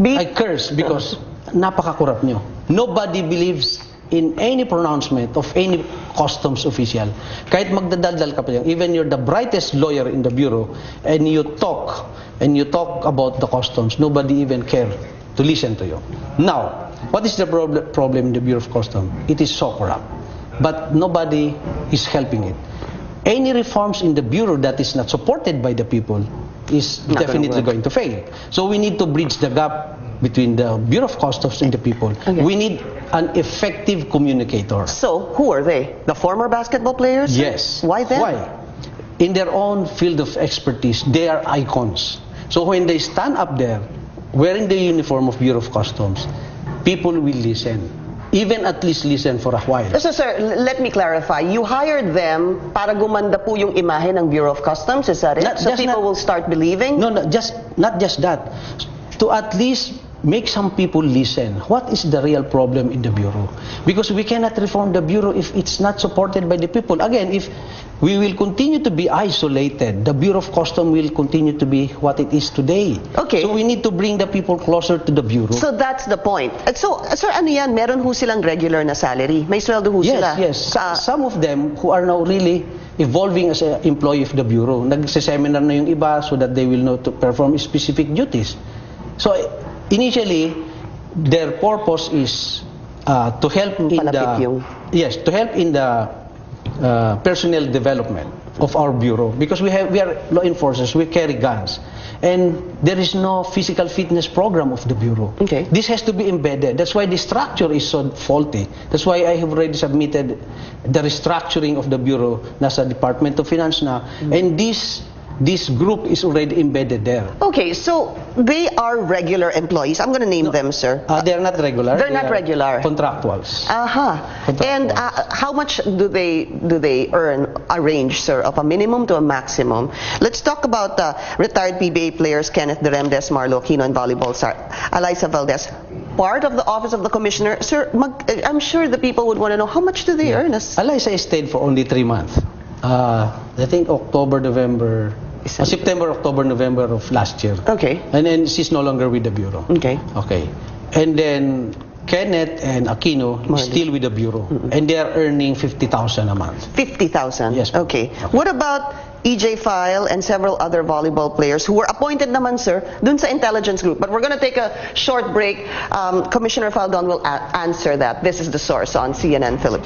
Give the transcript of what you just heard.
I curse because napaka-corrupt nyo. Nobody believes in any pronouncement of any customs official. Kahit magdadaldal ka pa yan, even you're the brightest lawyer in the bureau, and you talk about the customs, nobody even care to listen to you. Now, what is the problem in the Bureau of Customs? It is so corrupt, but nobody is helping it. Any reforms in the Bureau that is not supported by the people is definitely going to fail. So we need to bridge the gap between the Bureau of Customs and the people. Okay. We need an effective communicator. So, who are they? The former basketball players? Yes. Why them? Why? In their own field of expertise, they are icons. So when they stand up there, wearing the uniform of Bureau of Customs, people will listen. Even at least listen for a while. So, sir, let me clarify. You hired them para gumanda po yung imahe ng Bureau of Customs, is that it? So people will start believing? No, not just that. To at least make some people listen. What is the real problem in the Bureau? Because we cannot reform the Bureau if it's not supported by the people. Again, if we will continue to be isolated, the Bureau of Customs will continue to be what it is today. Okay. So we need to bring the people closer to the Bureau. So that's the point. So, sir, ano yan? Meron ho silang regular na salary? May sweldo ho sila? Yes. Some of them who are now really evolving as an employee of the Bureau, nagseseminar na yung iba so that they will know to perform specific duties. So initially, their purpose is to help in the personnel development of our bureau, because we are law enforcers, we carry guns, and there is no physical fitness program of the bureau. Okay. This has to be embedded. That's why the structure is so faulty. That's why I have already submitted the restructuring of the bureau nasa Department of Finance na, and this group is already embedded there. Okay, so they are regular employees. I'm going to name them, sir. They're not regular. They're not regular. Contractuals. Contractual. And how much do they earn, a range, sir, of a minimum to a maximum? Let's talk about retired PBA players Kenneth Deremdes, Marlo Aquino, and volleyball star Alyssa Valdez. Part of the Office of the Commissioner, sir, I'm sure the people would want to know, how much do they earn? Alyssa stayed for only 3 months. I think September, October, November of last year. Okay. And then she's no longer with the Bureau. Okay. Okay. And then Kenneth and Aquino is still with the Bureau. And they are earning 50,000 a month. 50,000? Yes. Okay. What about EJ File and several other volleyball players who were appointed naman, sir, dun sa intelligence group? But we're going to take a short break. Commissioner Faldon will answer that. This is The Source on CNN Philippines.